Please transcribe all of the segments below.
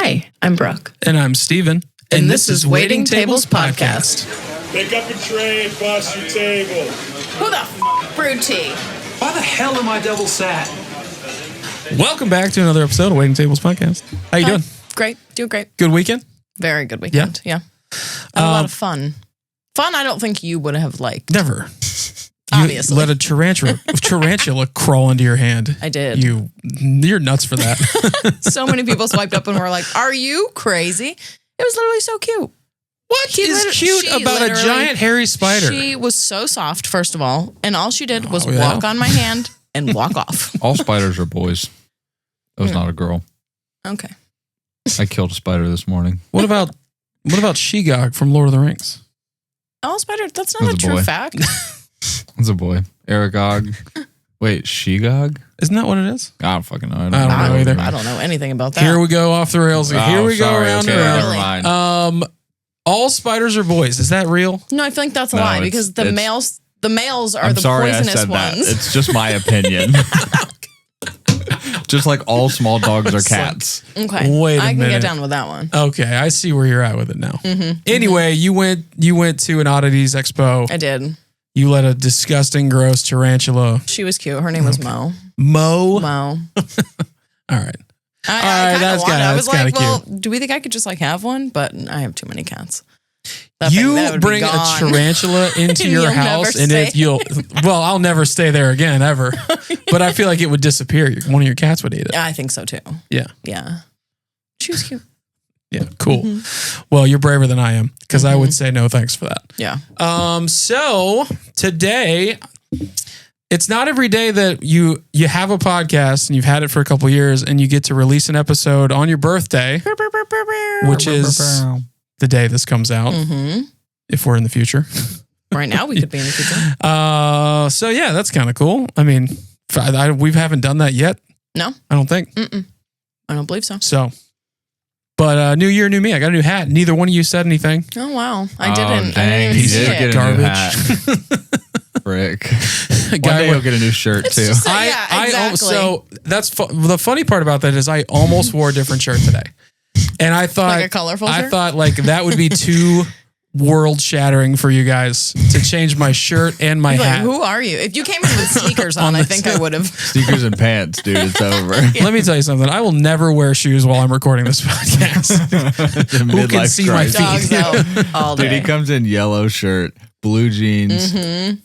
Hi, I'm Brooke. And I'm Steven. And this is Waiting Tables Podcast. Pick up a tray and bust your table. Who the brewed tea? Why the hell am I double sat? Welcome back to another episode of Waiting Tables Podcast. How you doing? Great. Doing great. Good weekend? Very good weekend. Yeah. I had a lot of fun. Fun I don't think you would have liked. Never. Obviously. You let a tarantula crawl into your hand. I did. You're nuts for that. So many people swiped up and were like, are you crazy? It was literally so cute. What is cute about a giant hairy spider? She was so soft, first of all, and all she did was walk on my hand and walk off. All spiders are boys. That was not a girl. Okay. I killed a spider this morning. What about Shegog from Lord of the Rings? All spider, that's not a true fact. It's a boy. Aragog. Wait, Shegog? Isn't that what it is? I don't fucking know. I don't know either. I don't know anything about that. Here we go off the rails. Here we go around and around. Never mind. All spiders are boys. Is that real? No, I think that's a lie because the males are I'm the sorry poisonous I said ones. That. It's just my opinion. Just like all small dogs are cats. Okay. Wait a minute. I can get down with that one. Okay, I see where you're at with it now. Mm-hmm. Anyway, you went to an oddities expo. I did. You let a disgusting, gross tarantula. She was cute. Her name was Mo. Mo? Mo. All right. I was like, well, do we think I could just like have one? But I have too many cats. You bring a tarantula into your house and I'll never stay there again, ever. But I feel like it would disappear. One of your cats would eat it. I think so too. Yeah. Yeah. She was cute. Yeah, cool. Mm-hmm. Well, you're braver than I am because I would say no thanks for that. Yeah. So today, it's not every day that you have a podcast and you've had it for a couple of years and you get to release an episode on your birthday, which is the day this comes out, if we're in the future. Right now, we could be in the future. So yeah, that's kind of cool. I mean, we haven't done that yet. No, I don't think. I don't believe so. So, but new year, new me. I got a new hat. Neither one of you said anything. Oh wow, I didn't. Dang, he did get a garbage. new hat. Frick. One day he'll get a new shirt too. Exactly. So that's the funny part about that is I almost wore a different shirt today, and I thought like a colorful shirt? I thought like that would be too world shattering for you guys to change my shirt and my hat. Who are you? If you came in with sneakers on, I think I would have. Sneakers and pants, dude. It's over. Let me tell you something. I will never wear shoes while I'm recording this podcast. Who can see my feet? Dogs out all day. Dude, he comes in yellow shirt, blue jeans,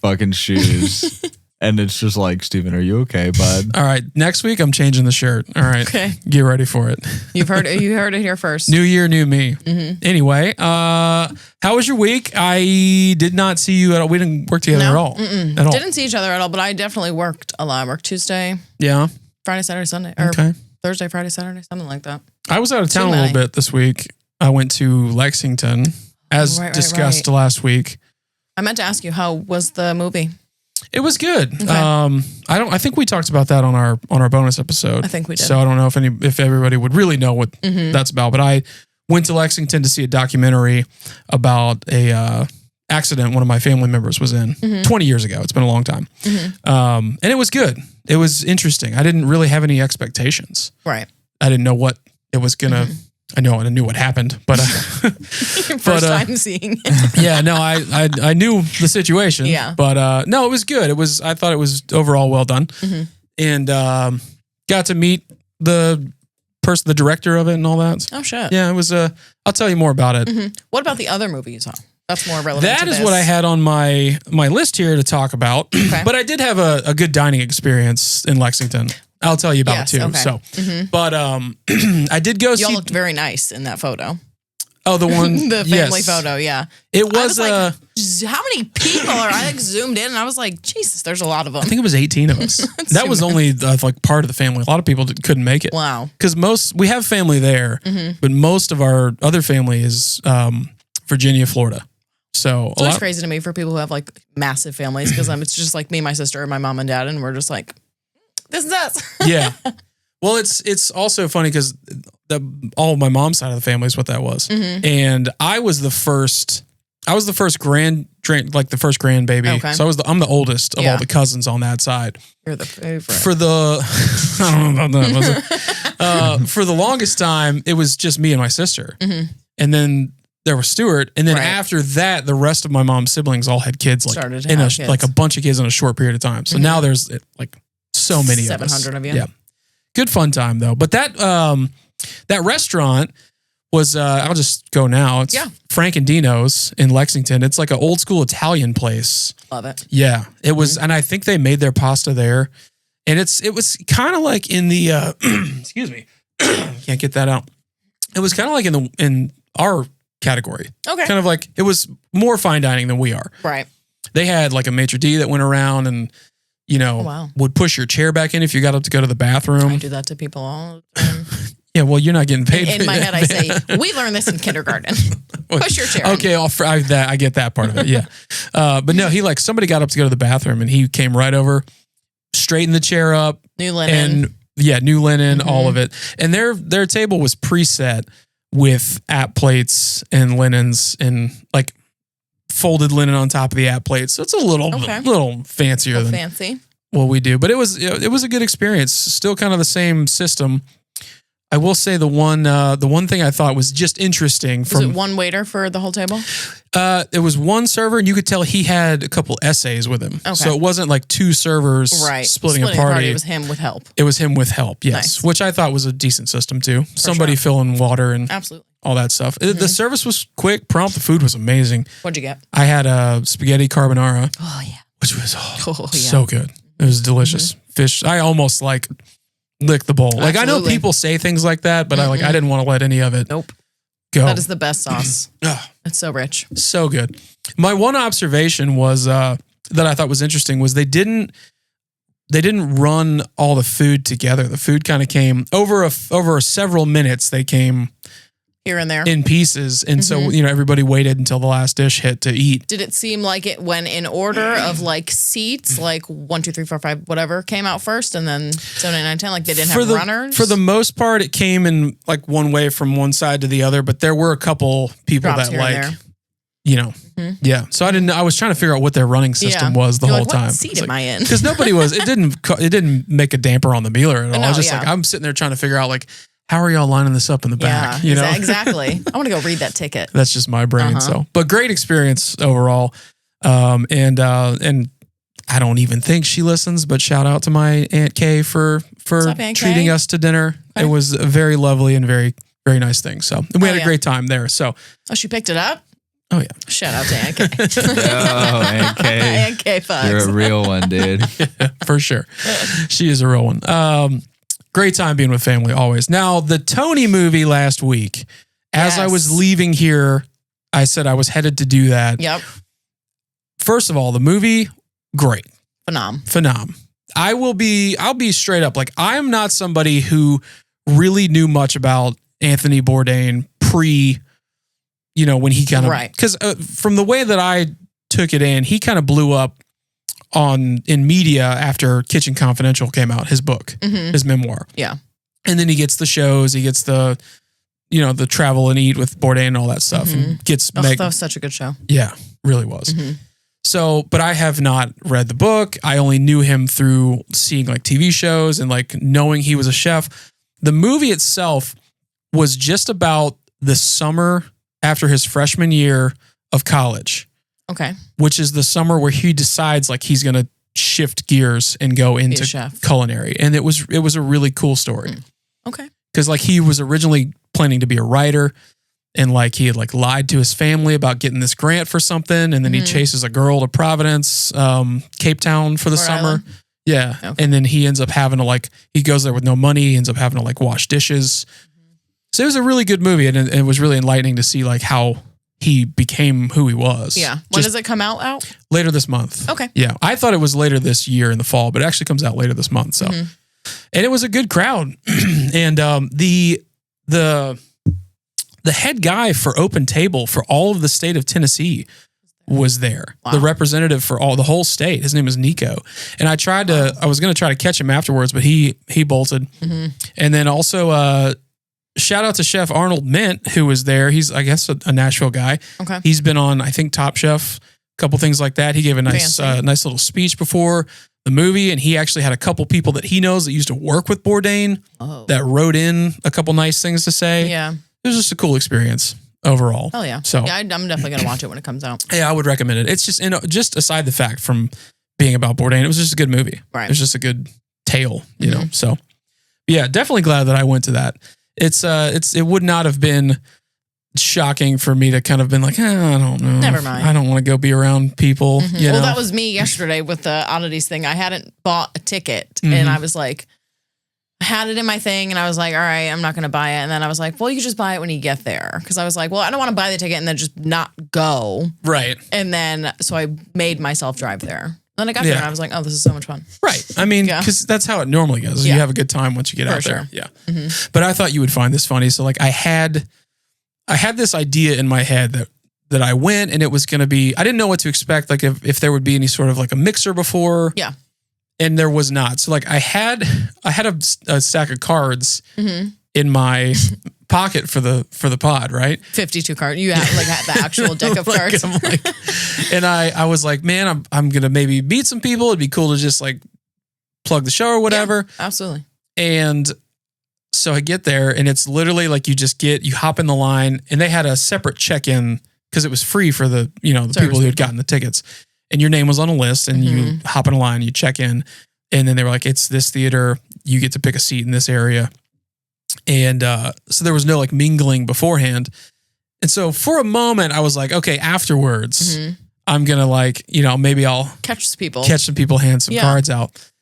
fucking shoes. And it's just like, Steven, are you okay, bud? All right. Next week, I'm changing the shirt. All right. Okay. Get ready for it. You heard it here first. New year, new me. Anyway, how was your week? I did not see you at all. We didn't work together at all. At all. Didn't see each other at all, but I definitely worked a lot. I worked Tuesday, Yeah. Friday, Saturday, Sunday. Or Thursday, Friday, Saturday, something like that. I was out of town a little bit this week. I went to Lexington, as discussed last week. I meant to ask you, how was the movie? It was good. Okay. I think we talked about that on our bonus episode. I think we did. So I don't know if everybody would really know what that's about, but I went to Lexington to see a documentary about a accident one of my family members was in 20 years ago. It's been a long time. And it was good. It was interesting. I didn't really have any expectations. Right. I didn't know what it was going to I knew what happened, but your first time seeing it. Yeah, no, I knew the situation. Yeah, but no, it was good. I thought it was overall well done, and got to meet the director of it and all that. Oh shit! Yeah, it was. I'll tell you more about it. What about the other movie you saw? That's more relevant. That is what I had on my list here to talk about. Okay. But I did have a good dining experience in Lexington. I'll tell you about it too. Okay. So, but I did go see. Y'all looked very nice in that photo. Oh, the one, the family photo, yeah. It was. Like, how many people are? I zoomed in and I was like, Jesus, there's a lot of them. I think it was 18 of us. That was only like part of the family. A lot of people couldn't make it. Wow. Because we have family there, but most of our other family is Virginia, Florida. So it's crazy to me for people who have like massive families because it's just like me, my sister, and my mom and dad, and we're just like, this is us. Yeah. Well, it's also funny because all of my mom's side of the family is what that was, and I was the first grandbaby. Okay. So I'm the oldest of all the cousins on that side. You're the favorite. I don't know about that. For the longest time, it was just me and my sister. And then there was Stuart. And then after that, the rest of my mom's siblings all had kids, like like a bunch of kids in a short period of time. So now there's like so many 700 of you. Yeah. Good fun time though. But that restaurant was, I'll just go now. It's Frank and Dino's in Lexington. It's like an old school Italian place. Love it. Yeah. It was, and I think they made their pasta there. And it was kind of like in the, excuse me, can't get that out. It was kind of like in our category. Okay. Kind of like, it was more fine dining than we are. Right. They had like a maitre d' that went around and, you know, would push your chair back in if you got up to go to the bathroom. I do that to people all the time. Yeah, well, you're not getting paid. In my head, I say, we learned this in kindergarten. Push your chair. Okay, I get that part of it. Yeah. But no, somebody got up to go to the bathroom and he came right over, straightened the chair up. New linen. And new linen, all of it. And their table was preset with app plates and linens and like folded linen on top of the app plates. So it's a little fancier than fancy what we do. But it was a good experience. Still kind of the same system. I will say the one thing I thought was just interesting. Was it one waiter for the whole table? It was one server, and you could tell he had a couple essays with him. Okay. So it wasn't like two servers splitting a party. It was him with help. It was him with help, yes. Nice. Which I thought was a decent system too. Somebody filling water and all that stuff. The service was quick, prompt. The food was amazing. What'd you get? I had a spaghetti carbonara. Oh, yeah. Which was so good. It was delicious. Fish. I almost lick the bowl. Like, I know people say things like that, but I didn't want to let any of it go. That is the best sauce. It's so rich. So good. My one observation was that I thought was interesting was they didn't run all the food together. The food kind of came over several minutes. They came here and there in pieces. And so, everybody waited until the last dish hit to eat. Did it seem like it went in order of like seats, like 1, 2, 3, 4, 5, whatever came out first, and then 7, 8, 9, 10, like they didn't have runners? For the most part, it came in like one way from one side to the other, but there were a couple people Drops that yeah. So I was trying to figure out what their running system was the whole time. What seat am I in? Because nobody was, it didn't make a damper on the mealer at all. I was just like, I'm sitting there trying to figure out like, how are y'all lining this up in the back? Exactly. I want to go read that ticket. That's just my brain. So, but great experience overall. And I don't even think she listens, but shout out to my Aunt Kay for up, Aunt treating Kay? us to dinner. Okay. It was a very lovely and very, very nice thing. So and we had a great time there. So, she picked it up. Oh yeah. Shout out to Aunt Kay. Aunt Kay. Aunt Kay, folks. You're a real one, dude. Yeah, for sure. She is a real one. Great time being with family always. Now, the Tony movie last week, as I was leaving here, I said I was headed to do that. Yep. First of all, the movie, great. Phenom. I'll be straight up. Like, I'm not somebody who really knew much about Anthony Bourdain when he kind of, because from the way that I took it in, he kind of blew up in media after Kitchen Confidential came out, his book, his memoir. Yeah. And then he gets the shows, he gets the travel and eat with Bourdain and all that stuff and gets that was such a good show. Yeah, really was. So, but I have not read the book. I only knew him through seeing like TV shows and like knowing he was a chef. The movie itself was just about the summer after his freshman year of college. Okay. Which is the summer where he decides like he's going to shift gears and go into culinary. And it was a really cool story. Okay. Because like he was originally planning to be a writer and like he had like lied to his family about getting this grant for something. And then he chases a girl to Providence, Cape Town for the summer. Island? Yeah. Okay. And then he ends up having to he goes there with no money. He ends up having to wash dishes. So it was a really good movie. And it was really enlightening to see like how he became who he was. Yeah. When does it come out? Later this month. Okay. Yeah. I thought it was later this year in the fall, but it actually comes out later this month. So, and it was a good crowd. And the head guy for Open Table for all of the state of Tennessee was there. Wow. The representative for the whole state. His name is Nico. And I was going to try to catch him afterwards, but he bolted. And then also, shout out to Chef Arnold Mint, who was there. He's, I guess, a Nashville guy. Okay. He's been on, I think, Top Chef, a couple things like that. He gave a nice little speech before. the movie, and he actually had a couple people that he knows that used to work with Bourdain that wrote in a couple nice things to say. Yeah. It was just a cool experience overall. Hell yeah. So yeah, I'm definitely going to watch it when it comes out. yeah, I would recommend it. It's just, just aside the fact from being about Bourdain, it was just a good movie. Right. It was just a good tale, you know? So yeah, definitely glad that I went to that. It would not have been shocking for me to kind of been like, I don't know. Never mind. I don't want to go be around people. You know? Well, that was me yesterday with the oddities thing. I hadn't bought a ticket and I was like, I had it in my thing and I was like, all right, I'm not going to buy it. And then I was like, well, you just buy it when you get there. Cause I was like, well, I don't want to buy the ticket and then just not go. Right. And then, so I made myself drive there. Then I got there and I was like, oh, this is so much fun. Right. I mean, because that's how it normally goes. You have a good time once you get out there. Yeah. But I thought you would find this funny. So like I had this idea in my head that I went and it was going to be, I didn't know what to expect. Like if there would be any sort of like a mixer before. Yeah. And there was not. So like I had a stack of cards in my pocket for the pod, right? 52 cards. You had the actual deck of cards. And I was like, man, I'm gonna maybe meet some people. It'd be cool to just like plug the show or whatever. Yeah, absolutely. And so I get there and it's literally like you hop in the line and they had a separate check-in because it was free for the people who had gotten the tickets. And your name was on a list and you hop in a line, you check in, and then they were like, it's this theater. You get to pick a seat in this area. And so there was no like mingling beforehand. And so for a moment I was like, okay, afterwards, I'm going to like, maybe I'll catch some people, hand some cards out.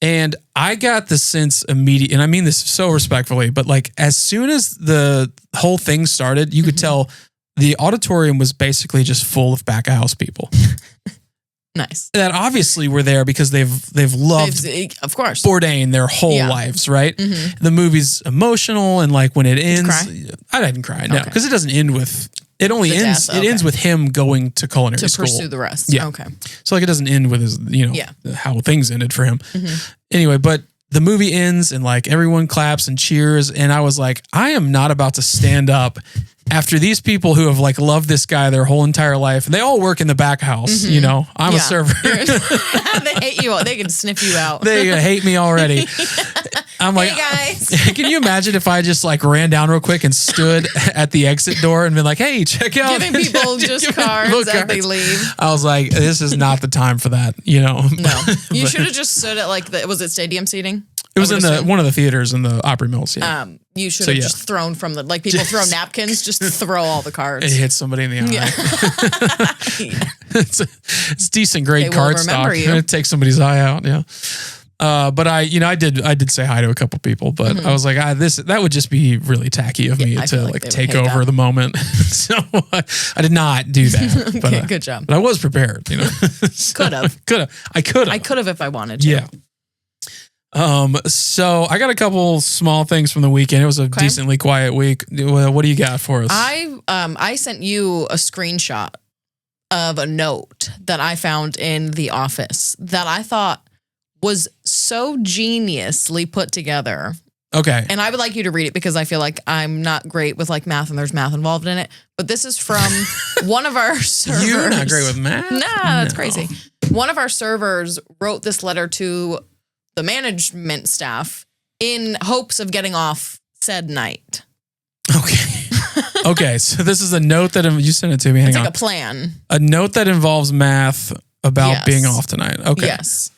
And I got the sense immediately, and I mean this so respectfully, but like as soon as the whole thing started, you could tell the auditorium was basically just full of back of house people. Nice. That obviously were there because they've loved, of course, Bourdain their whole lives, right? The movie's emotional, and like when it ends, I didn't cry, no, because it doesn't end with. It only ends. It ends with him going to culinary school to pursue the rest. Yeah. Okay. So like it doesn't end with his, how things ended for him. Anyway, but the movie ends and like everyone claps and cheers, and I was like, I am not about to stand up after these people who have like loved this guy their whole entire life, and they all work in the back house. I'm a server. They hate you. They can sniff you out. They hate me already. I'm like, hey guys. Can you imagine if I just like ran down real quick and stood at the exit door and been like, hey, check out. Giving people just cards as they leave. I was like, this is not the time for that, No. You should have just stood at like was it stadium seating? It was in one of the theaters in the Opry Mills. Yeah. You should have just thrown from the, like people throw napkins, just throw all the cards. It hit somebody in the eye. It's decent grade card stock. It takes somebody's eye out. Yeah. But I did say hi to a couple people, but I was like, that would just be really tacky of me to like take over the moment. So I did not do that. But, okay, good job. But I was prepared, Could have. I could have if I wanted to. Yeah. So I got a couple small things from the weekend. It was a decently quiet week. What do you got for us? I sent you a screenshot of a note that I found in the office that I thought was so geniusly put together. Okay. And I would like you to read it because I feel like I'm not great with like math and there's math involved in it. But this is from one of our servers. You're not great with math? Nah, that's crazy. One of our servers wrote this letter to the management staff in hopes of getting off said night. Okay. Okay. So this is a note that you sent it to me. It's like a plan. A note that involves math about being off tonight. Okay. Yes.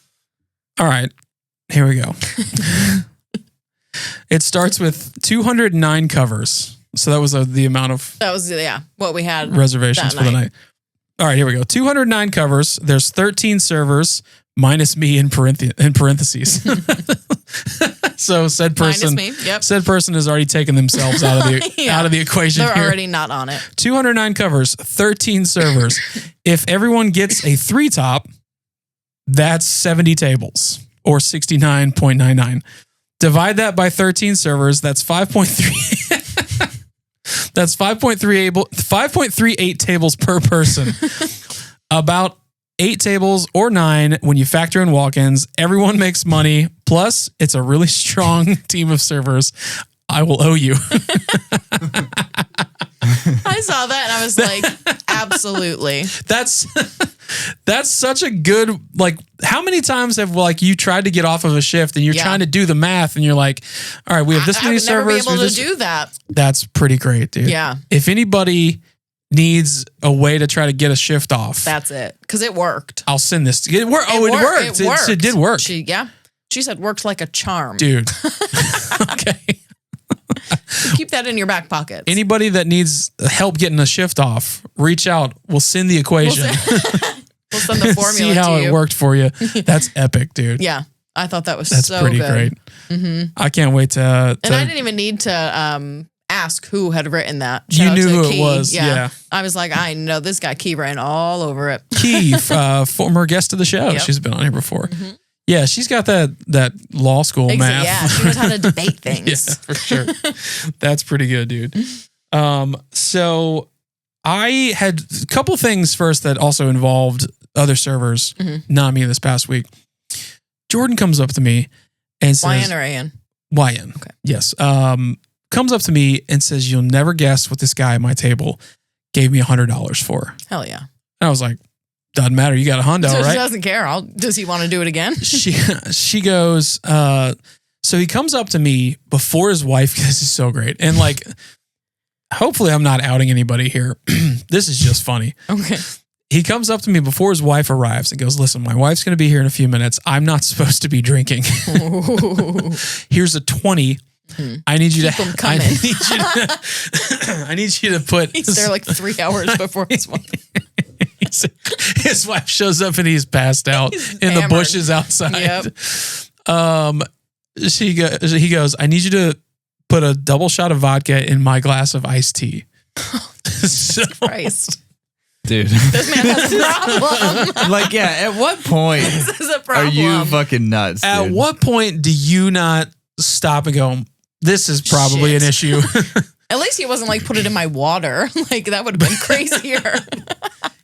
All right. Here we go. It starts with 209 covers. So that was the amount of what we had reservations for the night. All right, here we go. 209 covers. There's 13 servers minus me in parentheses. So said person said person has already taken themselves out of the equation. They're already not on it. 209 covers, 13 servers. If everyone gets a 3 top, that's 70 tables or 69.99. Divide that by 13 servers. That's 5.3. That's 5.38 tables per person. About 8 tables or 9 when you factor in walk-ins. Everyone makes money. Plus, it's a really strong team of servers. I will owe you. I saw that and I was like, absolutely. That's such a good, like, how many times have like you tried to get off of a shift and you're trying to do the math and you're like, all right, we have this many servers. I would never be able to do that. That's pretty great, dude. Yeah. If anybody needs a way to try to get a shift off, that's it. Because it worked. I'll send this. It worked. Oh, it worked. It did work. She said worked like a charm. Dude. Okay. Keep that in your back pocket. Anybody that needs help getting a shift off, reach out. We'll send the equation. We'll send the formula. See how it worked for you. That's epic, dude. Yeah. I thought that was That's so pretty good. great. Mm-hmm. I can't wait to. And I didn't even need to ask who had written that. You knew who it was. Yeah. I was like, I know this guy. Key ran all over it. Key, former guest of the show. Yep. She's been on here before. Mm-hmm. Yeah, she's got that law school math. Yeah, she knows how to debate things. Yeah, for sure. That's pretty good, dude. So I had a couple things first that also involved other servers, not me this past week. Jordan comes up to me and says... YN or AN? YN. Okay. Yes. Comes up to me and says, you'll never guess what this guy at my table gave me $100 for. Hell yeah. And I was like, doesn't matter. You got a hundo, so right? She doesn't care. Does he want to do it again? She goes, so he comes up to me before his wife. This is so great. And like, hopefully I'm not outing anybody here. This is just funny. Okay. He comes up to me before his wife arrives and goes, listen, my wife's going to be here in a few minutes. I'm not supposed to be drinking. Here's a 20. I need you Keep coming. I need you to put. He's there like 3 hours before his wife. His wife shows up and he's passed out in the bushes outside. Yep. He goes, I need you to put a double shot of vodka in my glass of iced tea. Christ. Dude. This man has a problem. Like, yeah, at what point this is a problem. are you fucking nuts, dude? At what point do you not stop and go, this is probably an issue? At least he wasn't like, put it in my water. Like, that would have been crazier.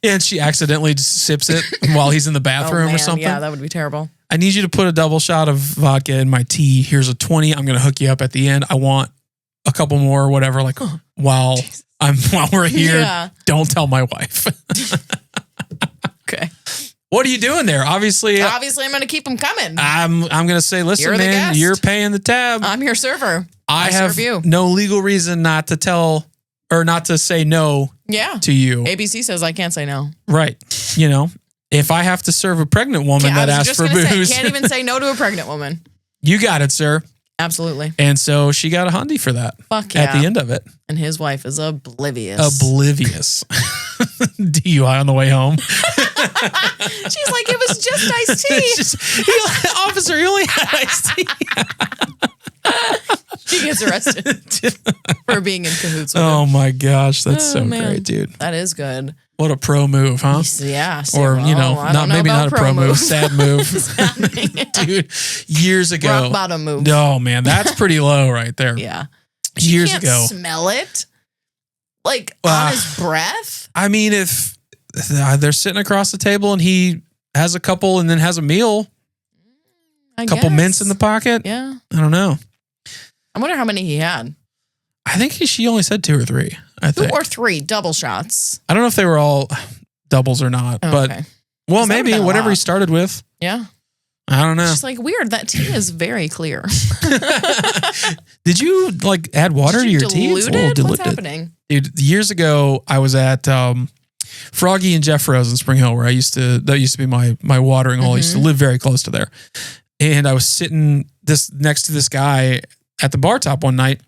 And she accidentally sips it while he's in the bathroom or something. Yeah, that would be terrible. I need you to put a double shot of vodka in my tea. Here's a 20. I'm going to hook you up at the end. I want a couple more or whatever. Like, while we're here, don't tell my wife. Okay. What are you doing there? Obviously, I'm going to keep them coming. I'm going to say, listen, man, you're paying the tab. I'm your server. I have no legal reason not to tell or not to say no to you. ABC says I can't say no. Right. You know, if I have to serve a pregnant woman that asks for booze. Say, can't even say no to a pregnant woman. You got it, sir. Absolutely. And so she got a hundy for that. Fuck yeah. At the end of it. And his wife is oblivious. DUI on the way home. She's like, it was just iced tea. Officer, you only had iced tea. She gets arrested for being in cahoots with Oh him. my gosh, that's so great, dude. That is good. What a pro move, huh? Yeah. Or, not a pro move, sad move. Dude, years ago. Rock bottom move. No, man, that's pretty low right there. Yeah. Years can't ago. Smell it? Like on his breath? I mean, if they're sitting across the table and he has a couple and then has a meal, a couple mints in the pocket. Yeah. I don't know. I wonder how many he had. I think she only said 2 or 3. I think 2 or 3 double shots. I don't know if they were all doubles or not, but maybe whatever he started with. Yeah. I don't know. It's just like weird. That tea is very clear. Did you like add water to your tea? It's a little diluted. What's happening? Dude, years ago I was at Froggy and Jeff Rose in Spring Hill, where that used to be my watering hole. I used to live very close to there. And I was sitting next to this guy at the bar top one night.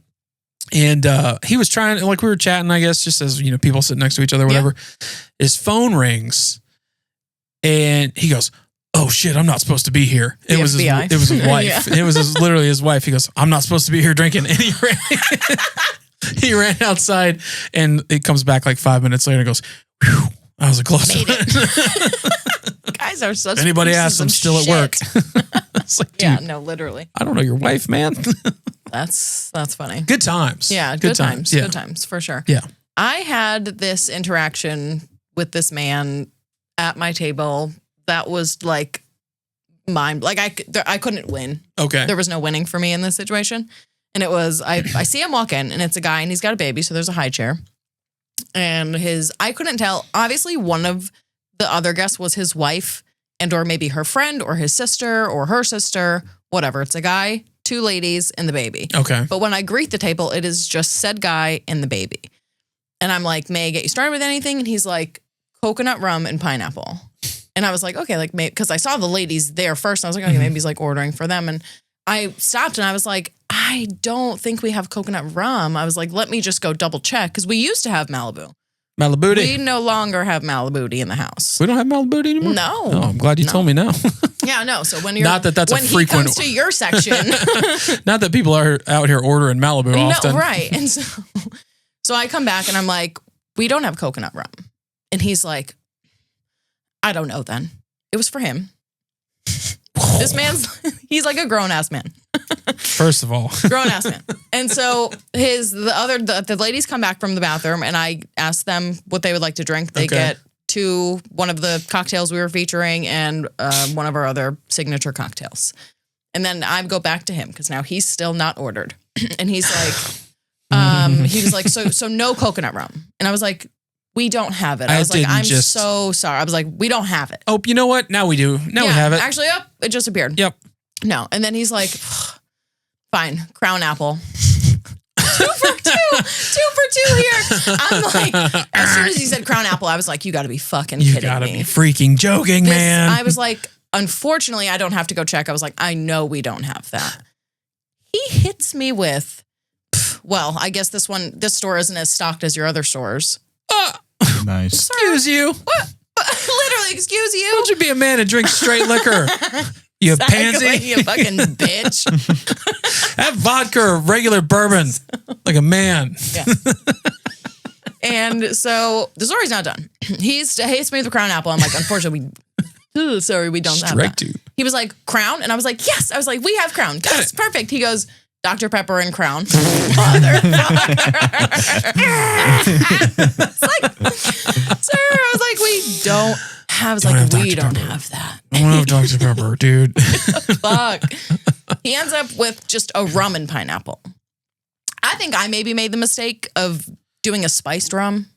And he was trying, like we were chatting, I guess, just as, people sit next to each other, whatever. Yeah. His phone rings and he goes, oh shit, I'm not supposed to be here. It was his wife. It was literally his wife. He goes, I'm not supposed to be here drinking. And he ran outside and it comes back like 5 minutes later and goes, whew, I was a close one. Guys are such Anybody asks, I'm still at work. It's like, dude, no, literally. I don't know your wife, man. That's funny. Good times. Yeah, good times. Yeah. Good times for sure. Yeah. I had this interaction with this man at my table that was like I couldn't win. Okay. There was no winning for me in this situation. And it was, I see him walk in and it's a guy and he's got a baby. So there's a high chair and I couldn't tell, obviously one of the other guest was his wife and or maybe her friend or his sister or her sister, whatever. It's a guy, 2 ladies, and the baby. Okay. But when I greet the table, it is just said guy and the baby. And I'm like, may I get you started with anything? And he's like, coconut rum and pineapple. And I was like, okay, like, because I saw the ladies there first. And I was like, okay, maybe he's like ordering for them. And I stopped and I was like, I don't think we have coconut rum. I was like, let me just go double check. Because we used to have Malibu. Malibu. We no longer have Malibu in the house. We don't have Malibu anymore? No. Oh, I'm glad you told me now. Yeah, no. So when you're Not that that's a when frequent. he comes to your section. Not that people are out here ordering Malibu often. No, right. And so I come back and I'm like, we don't have coconut rum. And he's like, I don't know then. It was for him. This man's, he's like a grown ass man. First of all. Grown ass man. And so the ladies come back from the bathroom and I ask them what they would like to drink. They get one of the cocktails we were featuring and one of our other signature cocktails. And then I go back to him because now he's still not ordered. And he's like, he was like, so no coconut rum. And I was like, we don't have it. I was like, I'm so sorry. I was like, we don't have it. Oh, you know what? Now we do. Now we have it. Actually, it just appeared. Yep. No. And then he's like, fine, Crown Apple. 2 for 2. 2 for 2 here. I'm like, as soon as he said Crown Apple, I was like, you got to be fucking kidding me. You got to be freaking joking, man. I was like, unfortunately, I don't have to go check. I was like, I know we don't have that. He hits me with, well, I guess this store isn't as stocked as your other stores. Nice. Excuse you. What? Literally, excuse you. Don't you be a man and drink straight liquor. You pansy. You fucking bitch. Have vodka or regular bourbon like a man. Yeah. And so the story's not done. He hits me with the Crown Apple. I'm like, unfortunately, sorry, we don't have that. Dude. He was like, Crown? And I was like, yes. I was like, we have Crown. That's perfect. He goes, Dr. Pepper and Crown. Motherfucker. It's like, sir, I was like, we don't have. I was like, we don't have that. I don't have Dr. Pepper, dude. Fuck. He ends up with just a rum and pineapple. I think I maybe made the mistake of doing a spiced rum.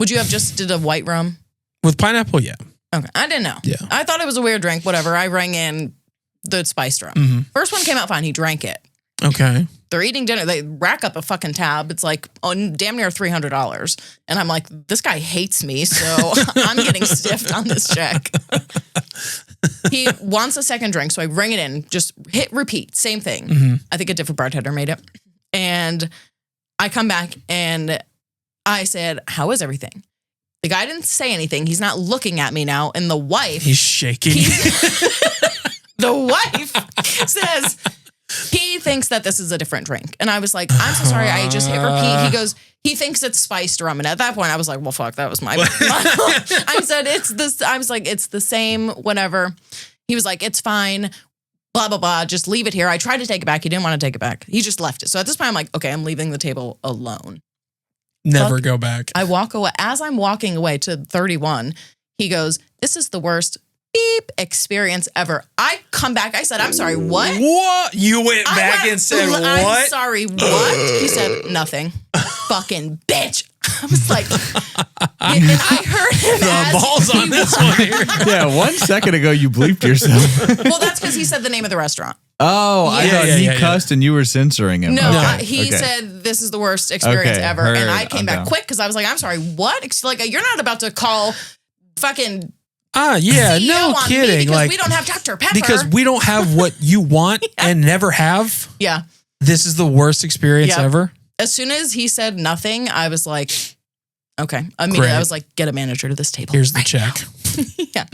Would you have just did a white rum? With pineapple, yeah. Okay. I didn't know. Yeah. I thought it was a weird drink. Whatever. I rang in the spiced rum. Mm-hmm. First one came out fine. He drank it. Okay. They're eating dinner. They rack up a fucking tab. It's like damn near $300. And I'm like, this guy hates me, so I'm getting stiffed on this check. He wants a second drink, so I ring it in. Just hit repeat. Same thing. Mm-hmm. I think a different bartender made it. And I come back and I said, how is everything? The guy didn't say anything. He's not looking at me now. And the wife. He's shaking. The wife says, he thinks that this is a different drink. And I was like, I'm so sorry. I just hit repeat. He goes, he thinks it's spiced rum. And at that point, I was like, well, fuck, that was my I said, it's this. I was like, it's the same, whatever. He was like, it's fine. Blah, blah, blah. Just leave it here. I tried to take it back. He didn't want to take it back. He just left it. So at this point, I'm like, okay, I'm leaving the table alone. Never go back. I walk away. As I'm walking away to 31, he goes, this is the worst beep experience ever. I come back. I said, I'm sorry, what? What? You went back and said what? I'm sorry, what? He said, nothing. Fucking bitch. I was like, and I heard him The balls on this one here. Yeah, 1 second ago you bleeped yourself. Well, that's because he said the name of the restaurant. Oh, I thought he cussed and you were censoring him. No, Okay. he said this is the worst experience ever. Heard. And I came back down. quick because I was like, I'm sorry, what? Like, you're not about to call fucking Yeah, CEO no on kidding. me because Like, we don't have Dr. Pepper. because we don't have what you want and never have. Yeah. This is the worst experience Yep. ever. As soon as he said nothing, I was like, okay. Immediately, Great. I was like, get a manager to this table. Here's the right check. now. Yeah.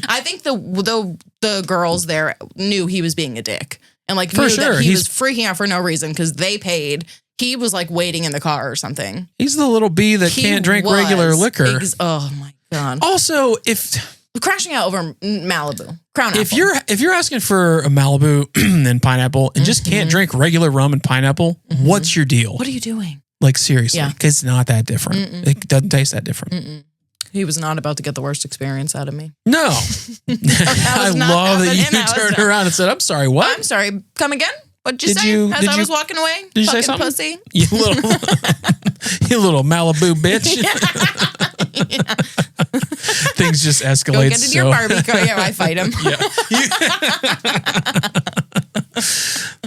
I think the girls there knew he was being a dick. And like For knew sure. that he was freaking out for no reason because they paid. He was like waiting in the car or something. He's the little bee that He can't drink was regular liquor. Oh my God. Also, if Crashing out over Malibu. Crown Apple. if you're asking for a Malibu and pineapple and just can't drink regular rum and pineapple, what's your deal? What are you doing? Like seriously, Yeah. it's not that different. It doesn't taste that different. He was not about to get the worst experience out of me. No, I not love that happening. you That was turned not- around and said, "I'm sorry, what?" I'm sorry. Come again? What'd you Did say? you- As did I you- was walking away? Did you say Fucking something? pussy. You little, you little Malibu bitch. things just escalate. Go get into your Barbie car. Yeah, I fight him.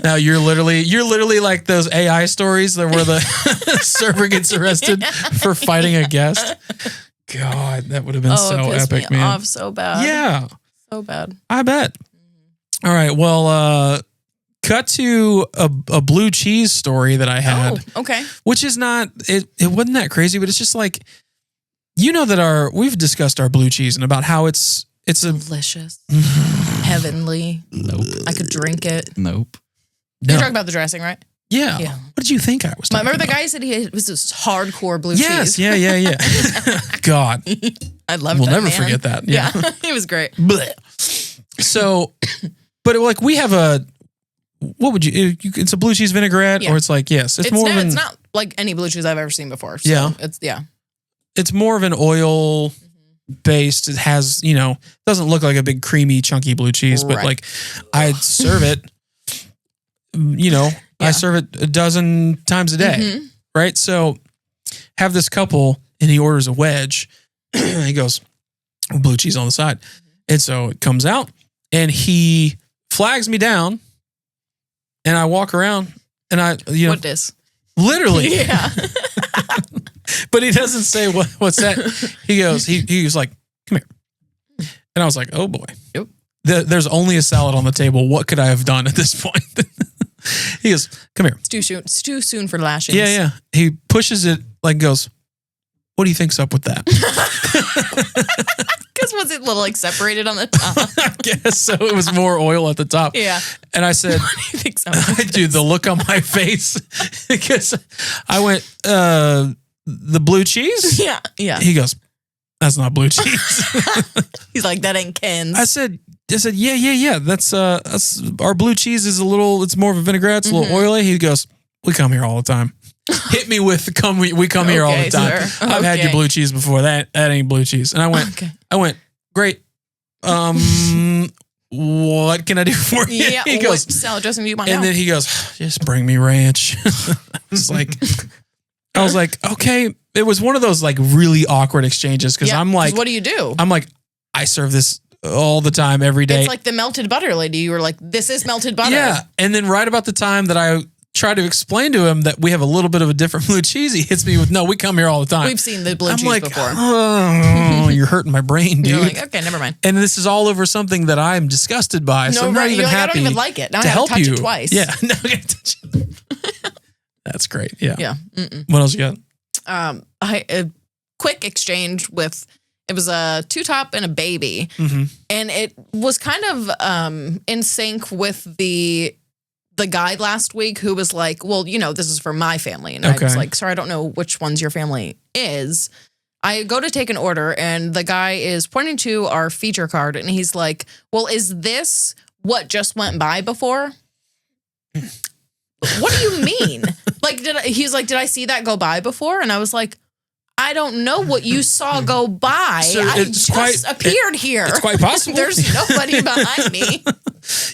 Now you're literally like those AI stories where the server gets arrested for fighting a guest. God, that would have been so it pissed epic, me man. off so bad. Yeah, so bad. I bet. All right, well, cut to a blue cheese story that I had. Oh, okay. Which is not it wasn't that crazy, but it's just like, you know, that we've discussed our blue cheese and about how it's a delicious, heavenly. Nope. I could drink it. Nope. No. You're talking about the dressing, right? Yeah. Yeah. What did you think I was talking Remember the about? guy said it was this hardcore blue Yes, cheese? yeah. God. I loved We'll that never man. forget that. Yeah, it was great. So, but like we have what would it's a blue cheese vinaigrette, Yeah. or it's like, yes, it's more of it's not like any blue cheese I've ever seen before. So Yeah. It's more of an oil based. It has, doesn't look like a big creamy chunky blue cheese, but Right. like I serve it, I serve it a dozen times a day. Mhm. Right. So have this couple and he orders a wedge. He goes, blue cheese on the side. And so it comes out and he flags me down and I walk around and what this? literally, Yeah. but he doesn't say what's that. He goes, he was like, come here. And I was like, oh boy, Yep. There's only a salad on the table. What could I have done at this point? He goes, come here. It's too soon for lashings. Yeah. He pushes it like goes, what do you think's up with that? Because was it a little like separated on the top? I guess so. It was more oil at the top. Yeah. And I said, What do you think so? dude, the look on my face, because I went, the blue cheese? Yeah. Yeah. He goes, that's not blue cheese. He's like, that ain't Ken's. I said, yeah. That's our blue cheese is it's more of a vinaigrette. It's a little oily. He goes, we come here all the time. Hit me with we come here all the Okay, time. sir. I've had your Okay. blue cheese before. That ain't blue cheese. And I went, great. What can I do for you? Yeah. He goes, what salad dressing do you want and now? then he goes, just bring me ranch. I was like, okay. It was one of those like really awkward exchanges because Yeah, I'm like, what do you do? I'm like, I serve this all the time, every day. It's like the melted butter lady. You were like, this is melted butter. Yeah. And then right about the time that I try to explain to him that we have a little bit of a different blue cheese, he hits me with, no, we come here all the time. We've seen the blue I'm cheese like, before. oh, you're hurting my brain, dude. You're like, okay, never mind. And this is all over something that I'm disgusted by. So I'm not even you're like, happy I don't even like it. Now I to have help to touch you. it twice. Yeah. Now I gotta touch it. That's great. Yeah. Yeah. What else you got? A quick exchange with, it was a two-top and a baby. Mm-hmm. And it was kind of in sync with the guy last week who was like, well, this is for my family. And I was Okay. like, sorry, I don't know which one's your family is. I go to take an order and the guy is pointing to our feature card and he's like, well, is this what just went by before? What do you mean? He's like, did I see that go by before? And I was like, I don't know what you saw go by. So I it's just appeared here. It's quite possible. There's nobody behind me.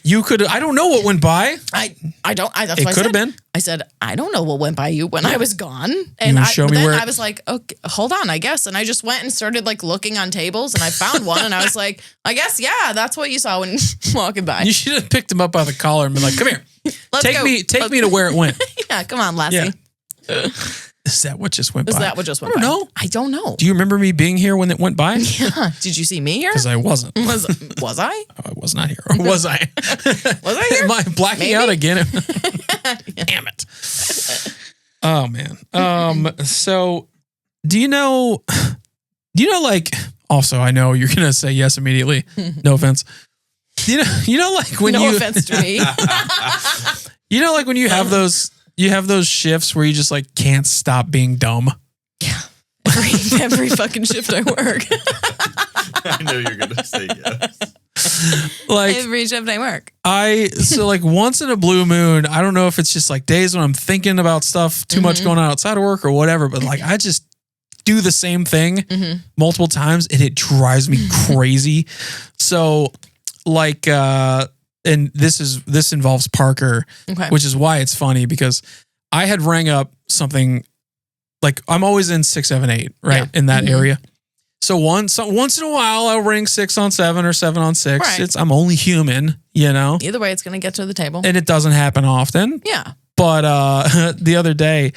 You could, I don't know what went by. That's It what I could have said. been. I said, I don't know what went by you when I was gone. And wanna show me then where- I was like, okay, hold on, I guess. And I just went and started like looking on tables and I found one and I was like, I guess, yeah, that's what you saw when walking by. You should have picked him up by the collar and been like, come here. Let's Take go. me to where it went. Yeah, come on, Lassie. Yeah. Is that what just went by? Is that what just went I by? don't know. I don't know. Do you remember me being here when it went by? Yeah. Did you see me here? Because I wasn't. Was I? I was not here. Or was I? Was I here? Am I blacking Maybe. out again? Damn it. Oh man. So do you know like, also I know you're gonna say yes immediately. No offense. You know like when No you offense to me. like when you have those shifts where you just like can't stop being dumb. Yeah. Every fucking shift I work. I know you're gonna say yes. Like Every shift I work. so like once in a blue moon, I don't know if it's just like days when I'm thinking about stuff too much going on outside of work or whatever, but like I just do the same thing multiple times and it drives me crazy. So like and this involves Parker, Okay. which is why it's funny because I had rang up something like I'm always in 6, 7, 8, right? Yeah. In that area. So once in a while, I'll ring 6 on 7 or 7 on 6. Right. I'm only human, you know? Either way, it's going to get to the table. And it doesn't happen often. Yeah. But the other day,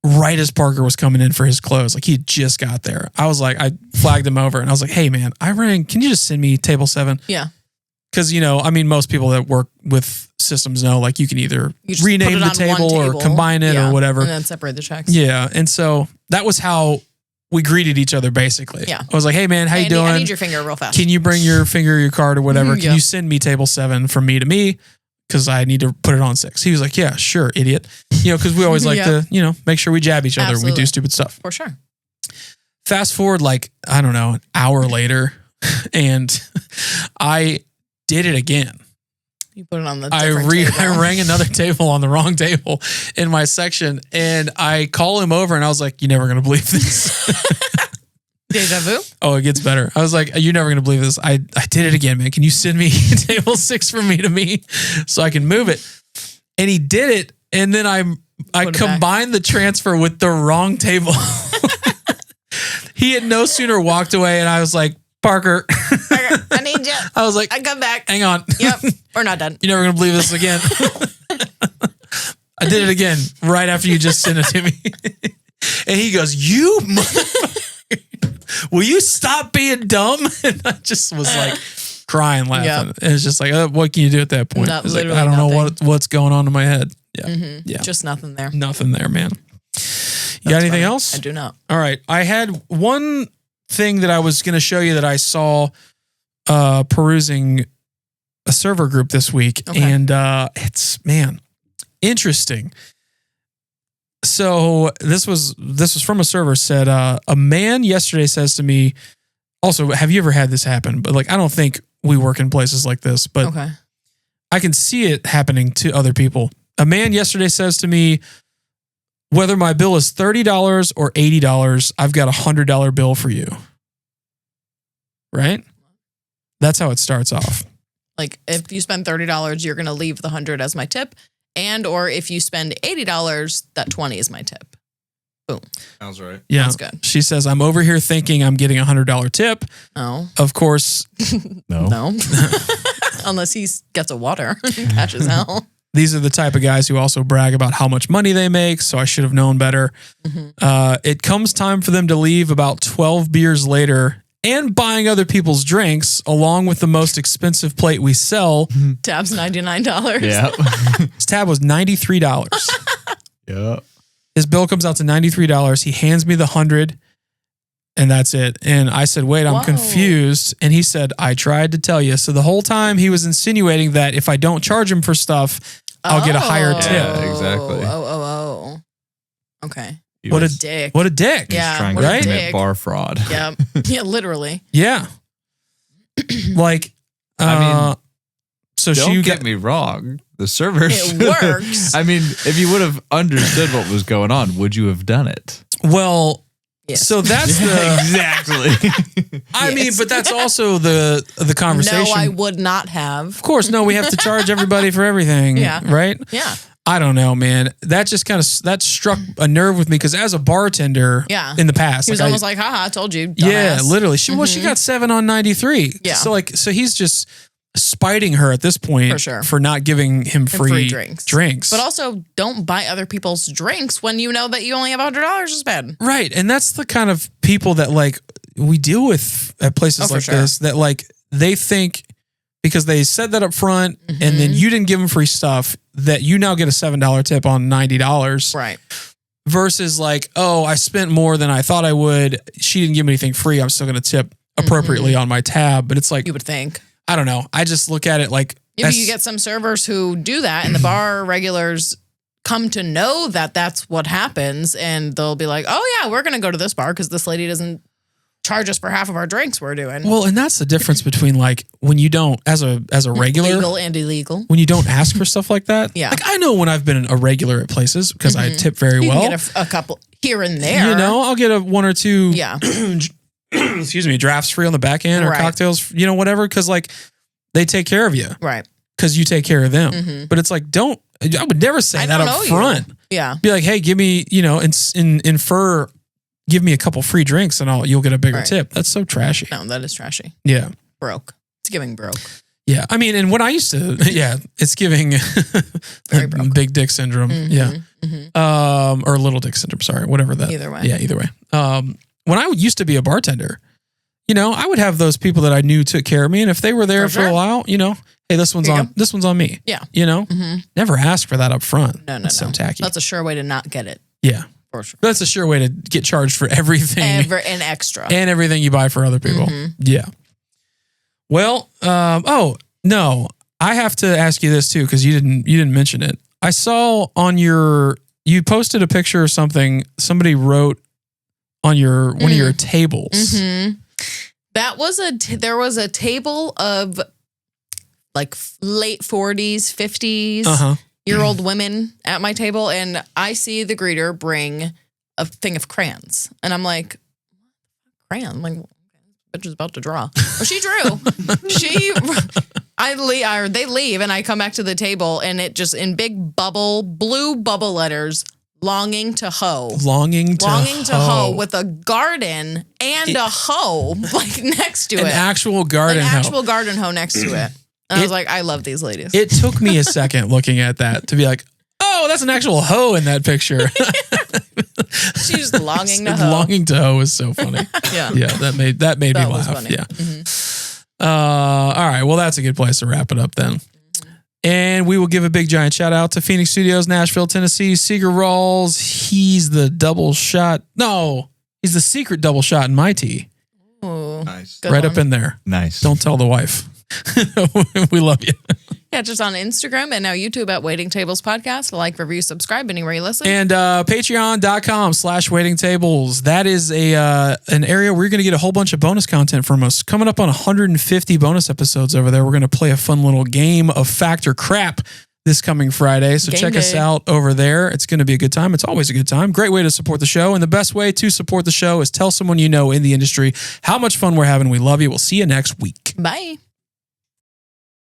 right as Parker was coming in for his clothes, like he had just got there, I was like, I flagged him over and I was like, hey man, I rang, can you just send me table 7? Yeah. Because, you know, I mean, most people that work with systems know, like, you can either You just rename put it the on table one or combine it Yeah. or whatever. And then separate the checks. Yeah. And so that was how we greeted each other, basically. Yeah. I was like, hey man, how you doing? I need your finger real fast. Can you bring your finger or your card or whatever? Can Yeah. you send me table 7 from me to me? Because I need to put it on 6. He was like, yeah, sure, idiot. You know, because we always like Yeah. to, you know, make sure we jab each other when we do Absolutely. stupid stuff. For sure. Fast forward, like, I don't know, an hour later, and I did it again. You put it on the I different table. I rang another table on the wrong table in my section, and I call him over, and I was like, "You're never gonna believe this." Deja vu? Oh, it gets better. I was like, "You're never gonna believe this. I did it again, man. Can you send me table 6 from me to me so I can move it?" And he did it, and then I Put it combined the transfer with the wrong table. He had no sooner walked away, and I was like, "Parker," I need you. I was like, I come back. "Hang on." Yep. We're not done. You're never going to believe this again. I did it again right after you just sent it to me. And he goes, "You motherfucker. Will you stop being dumb?" And I just was like crying, laughing. Yep. And it's just like, what can you do at that point? Not It's like, literally I don't know nothing. what's going on in my head. Yeah. Yeah. Just nothing there. Nothing there, man. You got anything funny. else? I do not. All right. I had one thing that I was going to show you that I saw perusing a server group this week. Okay. And it's, man, interesting. So this was from a server. Said a man yesterday says to me, also, have you ever had this happen? But like, I don't think we work in places like this, but Okay. I can see it happening to other people. A man yesterday says to me, whether my bill is $30 or $80, I've got $100 bill for you. Right? That's how it starts off. Like if you spend $30, you're going to leave the 100 as my tip. And or if you spend $80, that 20 is my tip. Boom. Sounds right. Yeah. That's good. She says, I'm over here thinking I'm getting $100 tip. Oh, Of course, no. Unless he gets a water and catches hell. these are the type of guys who also brag about how much money they make, so I should have known better. It comes time for them to leave about 12 beers later and buying other people's drinks along with the most expensive plate we sell. Tab's $99. Yeah. His tab was $93. Yeah. His bill comes out to $93. He hands me the 100 and that's it. And I said, wait, I'm Whoa. confused. And he said, I tried to tell you. So the whole time he was insinuating that if I don't charge him for stuff, I'll get a higher tip. Yeah, exactly. Oh. Okay. He What was a Dick. What a dick. Yeah. trying what to a right? commit dick. bar fraud. Yeah. Yeah, literally. Yeah. Like, I mean, so Don't she get me wrong. The server. It works. I mean, if you would have understood what was going on, would you have done it? well, Yes. so that's the, Exactly. I mean, Yes. but that's also the conversation. No, I would not have. Of course, no, we have to charge everybody for everything. Yeah. Right? Yeah. I don't know, man. That just kind of that struck a nerve with me because as a bartender, Yeah. in the past, He was like, almost like, haha, I told you. yeah, dumbass." literally. She got 7 on 93. Yeah. So he's just spiting her at this point For sure. for not giving him free drinks. But also, don't buy other people's drinks when you know that you only have $100 to spend. right, and that's the kind of people that like we deal with at places Oh, for like sure. this that like they think because they said that up front and then you didn't give them free stuff that you now get a $7 tip on $90. Right. Versus like, oh, I spent more than I thought I would. She didn't give me anything free. I'm still going to tip appropriately on my tab. But it's like, You would think. I don't know. I just look at it like, Maybe you get some servers who do that and the bar regulars come to know that that's what happens and they'll be like, oh yeah, we're going to go to this bar because this lady doesn't charge us for half of our drinks we're doing. well, and that's the difference between like when you don't, as a regular, Legal and illegal. when you don't ask for stuff like that. Yeah. Like I know when I've been a regular at places because I tip very You well. can get a couple here and there. You know, I'll get a 1 or 2 Yeah. excuse me, drafts free on the back end or Right. cocktails, you know, whatever. Cause like they take care of you Right. because you take care of them. But it's like, I would never say I that don't up know you. front. Yeah. Be like, hey, give me, you know, infer give me a couple free drinks and you'll get a bigger Right. tip. That's so trashy. No, that is trashy. Yeah. Broke. It's giving broke. Yeah. I mean, and when I used to, it's giving Very broke. big dick syndrome. Yeah. Or little dick syndrome. Sorry. Whatever that. Either way. Yeah. Either way. When I used to be a bartender, I would have those people that I knew took care of me. And if they were there for a while, hey, this one's on me. Yeah. Never ask for that up front. No. That's so tacky. That's a sure way to not get it. Yeah. For sure. That's a sure way to get charged for everything. And extra. And everything you buy for other people. Yeah. Well, no, I have to ask you this too, because you didn't mention it. I saw on you posted a picture or something. Somebody wrote on one of your tables. That was there was a table of like late 40s, 50s year old women at my table, and I see the greeter bring a thing of crayons, and I'm like, crayon? I'm like, bitch is about to draw. Well, she drew. They leave, and I come back to the table, and it just in big blue bubble letters. Longing to hoe. Longing to hoe with a garden and a hoe like next to it. An actual garden hoe. An actual garden hoe next to it. And I was like, I love these ladies. It took me a second looking at that to be like, oh, that's an actual hoe in that picture. She's longing to hoe. Longing to hoe is so funny. Yeah. Yeah, that made me laugh. Funny. Yeah. All right. Well, that's a good place to wrap it up then. And we will give a big giant shout out to Phoenix Studios, Nashville, Tennessee. Seeger Rawls, he's the double shot. No, he's the secret double shot in my tea. Ooh, nice. Right up in there. Nice. Don't tell the wife. We love you. Yeah, just on Instagram and now YouTube at Waiting Tables Podcast. Like, review, subscribe anywhere you listen. And patreon.com/waitingtables. That is an area where you're going to get a whole bunch of bonus content from us. Coming up on 150 bonus episodes over there. We're going to play a fun little game of Fact or Crap this coming Friday. So check us out over there. It's going to be a good time. It's always a good time. Great way to support the show. And the best way to support the show is tell someone you know in the industry how much fun we're having. We love you. We'll see you next week. Bye.